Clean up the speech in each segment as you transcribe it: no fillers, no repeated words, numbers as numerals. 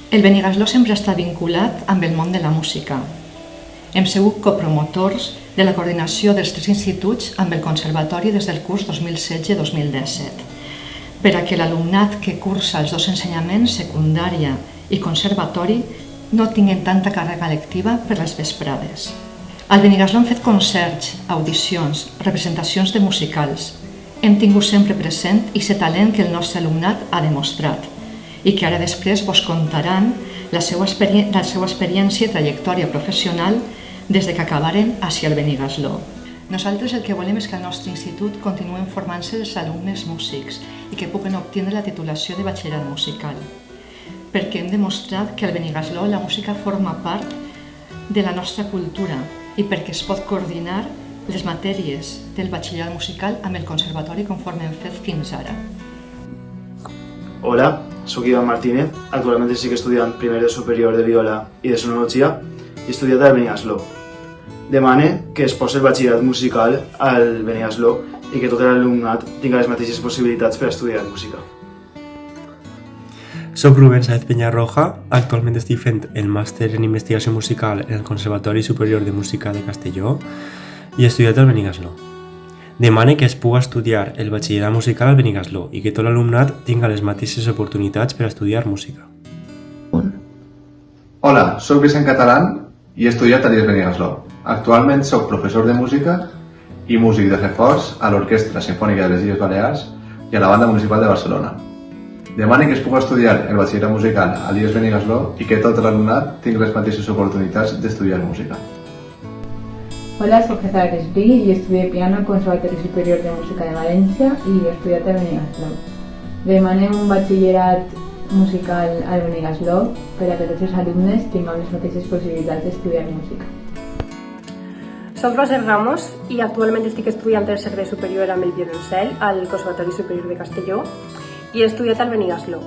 El Benigasló sempre està vinculat amb el món de la música. Hem sigut copromotors de la coordinació dels 3 instituts amb el Conservatori des del curs 2016-2017, per a que l'alumnat que cursa els 2 ensenyaments, secundària i conservatori, no tinguin tanta càrrega lectiva per les vesprades. Al Benigasló hem fet concerts, audicions, representacions de musicals. Hem tingut sempre present aquest talent que el nostre alumnat ha demostrat i que ara després vos contaran la seva experiència i trajectòria professional des que acabaren hacia el Benigasló. Nosaltres el que volem és que al nostre institut continuen formant-se els alumnes músics i que puguen obtenir la titulació de batxillerat musical, perquè hem demostrat que al Benigasló la música forma part de la nostra cultura i perquè es pot coordinar les matèries del batxillerat musical amb el conservatori conforme hem fet fins ara. Hola, soc Ivan Martínez, actualment estic estudiant primer de superior de viola i de sonologia i he estudiat al Benigasló. Demane que es posi el batxillerat musical al Benigasló i que tot l'alumnat tingui les mateixes possibilitats per estudiar música. Soc Rubén Sáez Peñarroja, actualment estic fent el màster en investigació musical en el Conservatori Superior de Música de Castelló i he estudiat al Benigasló. Demane que es pugui estudiar el batxillerat musical al Benigasló i que tot l'alumnat tingui les mateixes oportunitats per estudiar música. Hola, soc Vicent Catalán i he estudiat a l'IES Benigasló. Actualment soc professor de música i músic de reforç a l'Orquestra Simfònica de les Illes Balears i a la Banda Municipal de Barcelona. Demane que es pugui estudiar el batxillerat musical a l'IES Benigasló i que tot l'alumnat tingui les mateixes oportunitats d'estudiar música. Hola, soc César Esprí i estudié piano al Conservatori Superior de Música de València i he estudiat al Benigasló. Demanem un batxillerat musical al Benigasló per a que tots els alumnes tinguem les mateixes possibilitats d'estudiar música. Soc Roser Ramos i actualment estic estudiant el servei superior amb el violoncel al Conservatori Superior de Castelló i he estudiat al Benigasló.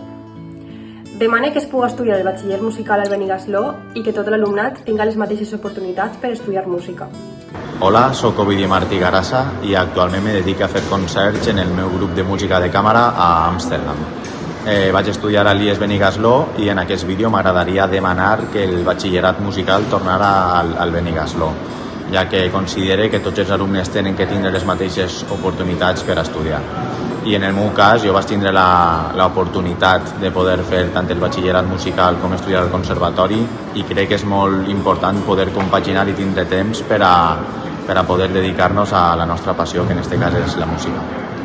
Demane que es pugui estudiar el batxiller musical al Benigasló i que tot l'alumnat tingui les mateixes oportunitats per estudiar música. Hola, soc Ovidi Martí Garassa i actualment me dedico a fer concerts en el meu grup de música de càmera a Amsterdam. Vaig estudiar a l'IES Benigasló i en aquest vídeo m'agradaria demanar que el batxillerat musical tornara al Benigasló, ja que considere que tots els alumnes tenen que tindre les mateixes oportunitats per estudiar. I en el meu cas jo vaig tindre l'oportunitat de poder fer tant el batxillerat musical com estudiar al conservatori i crec que és molt important poder compaginar i tindre temps per a poder dedicar-nos a la nostra passió, que en aquest cas és la música.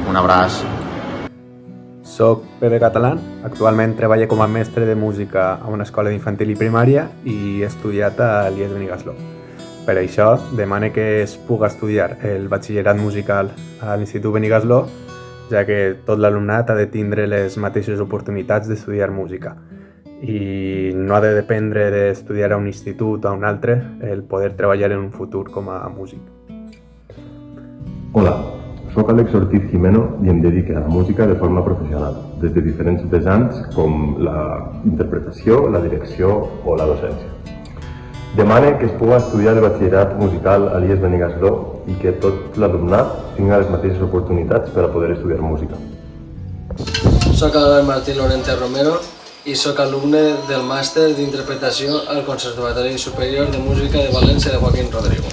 Un abraç. Soc Pere Catalán, actualment treballo com a mestre de música a una escola d'infantil i primària i he estudiat a l'IES Benigasló. Per això demane que es pugui estudiar el batxillerat musical a l'Institut Benigasló, ja que tot l'alumnat ha de tindre les mateixes oportunitats d'estudiar música i no ha de dependre d'estudiar a un institut o a un altre el poder treballar en un futur com a músic. Hola, soc Àlex Ortiz Jimeno i em dedico a la música de forma professional, des de diferents vessants com la interpretació, la direcció o la docència. Demane que es pugui estudiar el batxillerat musical a l'IES Benigasló i que tot l'alumnat tingui les mateixes oportunitats per a poder estudiar música. Soc Albert Martí Lorente Romero i soc alumne del màster d'interpretació al Conservatori Superior de Música de València de Joaquín Rodrigo.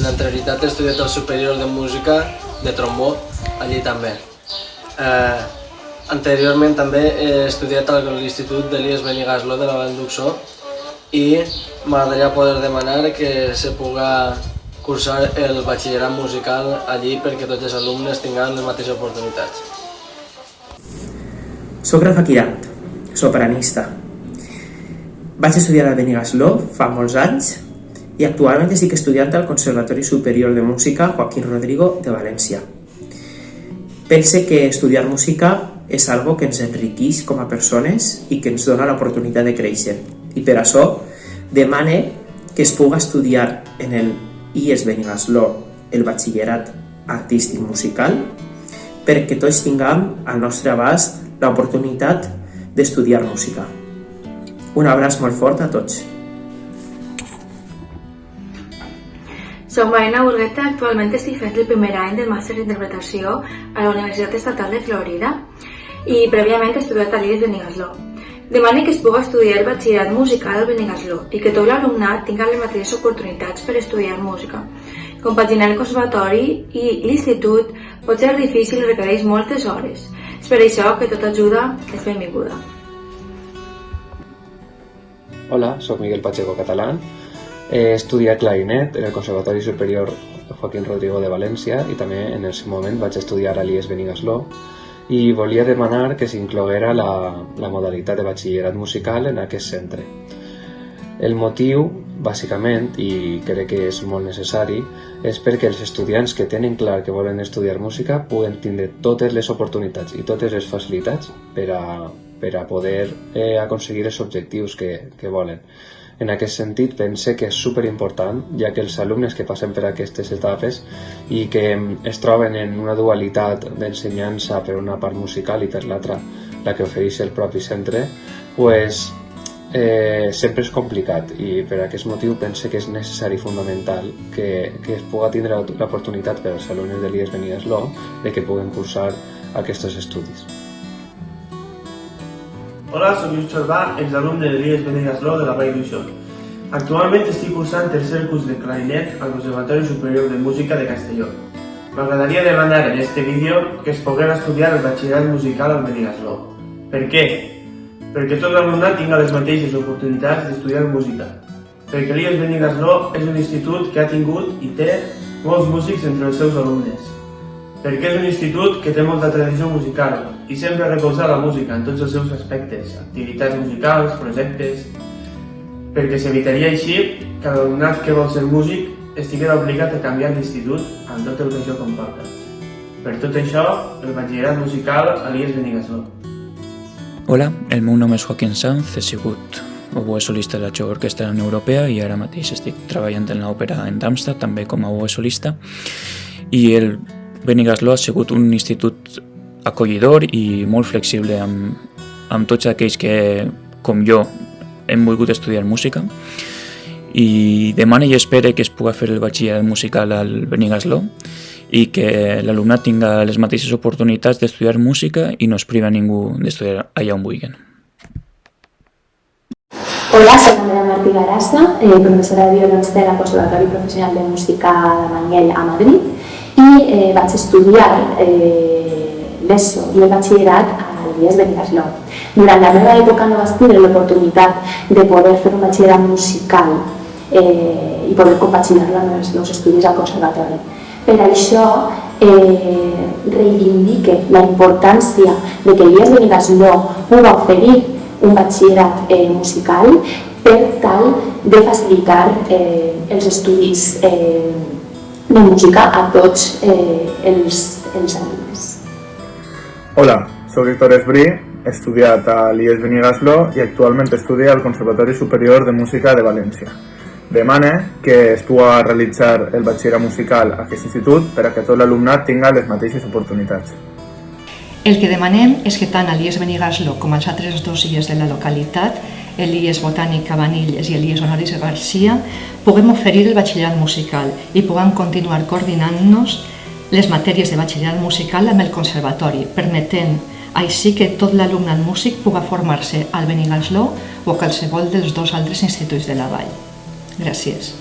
En anterioritat he estudiat al Superior de Música de trombó, allí també. Anteriorment també he estudiat a l'Institut de l'IES Benigasló de la Vall d'Uxó i m'agradaria poder demanar que se pugui cursar el batxillerat musical allí perquè tots els alumnes tinguin les mateixes oportunitats. Soc Rafa Quirant, sopranista. Vaig estudiar al Benigasló fa molts anys i actualment estic estudiant al Conservatori Superior de Música Joaquín Rodrigo de València. Pense que estudiar música és algo que ens enriqueix com a persones i que ens dona l'oportunitat de créixer. I per això demane que es pugui estudiar en el IES Benigasló el batxillerat artístic musical perquè tots tinguem al nostre abast l'oportunitat d'estudiar música. Un abraç molt fort a tots. Soc Marina Burgueta, actualment estic fent el primer any del màster d'interpretació a la Universitat Estatal de Florida i prèviament he estudiat a l'IES Benigasló. Demana que es pugui estudiar el batxillerat musical al Benigasló i que tot l'alumnat tingui les mateixes oportunitats per estudiar música. Compaginar el conservatori i l'institut pot ser difícil i requereix moltes hores. És per això que tota ajuda és benvinguda. Hola, soc Miguel Pacheco Catalán. He estudiat clarinet en el Conservatori Superior Joaquín Rodrigo de València i també en el seu moment vaig estudiar a l'IES Benigasló i volia demanar que s'incloguera la modalitat de batxillerat musical en aquest centre. El motiu, bàsicament, i crec que és molt necessari, és perquè els estudiants que tenen clar que volen estudiar música puguen tindre totes les oportunitats i totes les facilitats per a poder aconseguir els objectius que volen. En aquest sentit, pense que és superimportant, ja que els alumnes que passen per aquestes etapes i que es troben en una dualitat d'ensenyança per una part musical i per l'altra la que ofereix el propi centre, sempre és complicat i per aquest motiu pense que és necessari i fundamental que es pugui tindre l'oportunitat per als alumnes de l'IES Benigasló de que puguen cursar aquests estudis. Hola, soc Lluís Xorbà, exalumne de l'IES Benigasló de la Vall d'Uixó. Actualment estic cursant tercer curs de clarinet al Conservatori Superior de Música de Castelló. M'agradaria demanar en este vídeo que es poguera estudiar el batxillerat musical al Benigasló. Per què? Perquè tot l'alumnat tingui les mateixes oportunitats d'estudiar música. Perquè l'IES Benigasló és un institut que ha tingut i té molts músics entre els seus alumnes. Perquè és un institut que té molta tradició musical i sempre recolza la música en tots els seus aspectes, activitats musicals, projectes... Perquè s'evitaria així que l'alumnat que vol ser músic estiguera obligat a canviar d'institut amb tot el que això comporta. Per tot això, el batxillerat musical a l'IES Benigasló. Hola, el meu nom és Joaquín Sanz, he sigut oboe solista de la Jove Orquestra Europea i ara mateix estic treballant en l'òpera en Darmstadt, també com a oboe solista. I el Benigasló ha sigut un institut acollidor i molt flexible amb tots aquells que, com jo, hem volgut estudiar música i demana i espera que es pugui fer el batxillerat musical al Benigasló i que l'alumnat tinga les mateixes oportunitats d'estudiar música i no es priva ningú d'estudiar allà on vulguin. Hola, soc Andrea Martí Garassa, professora de violoncel al Conservatori Professional de Música d'Aranyel a Madrid i vaig estudiar l'ESO i el batxillerat al l'IES Benigasló. Durant la meva època no vaig tindre l'oportunitat de poder fer un batxillerat musical i poder compaginar-lo amb els meus estudis al conservatori. Per això reivindique la importància de que l'IES Benigasló pugui oferir un batxillerat musical per tal de facilitar els estudis de música a tots els alumnes. Hola, soc Héctor Esbrí, he estudiat a l'IES Benigasló i actualment estudio al Conservatori Superior de Música de València. Demana que es pugui realitzar el batxillerat musical a aquest institut per a que tot l'alumnat tingui les mateixes oportunitats. El que demanem és que tant a l'IES Benigasló com als altres dos IES de la localitat, l'IES Botànic Cabanilles i l'IES Honoris Garcia, puguem oferir el batxillerat musical i puguem continuar coordinant-nos les matèries de batxillerat musical amb el conservatori, permetent així que tot l'alumnat músic pugui formar-se al Benigasló o a qualsevol dels dos altres instituts de la vall. Gràcies.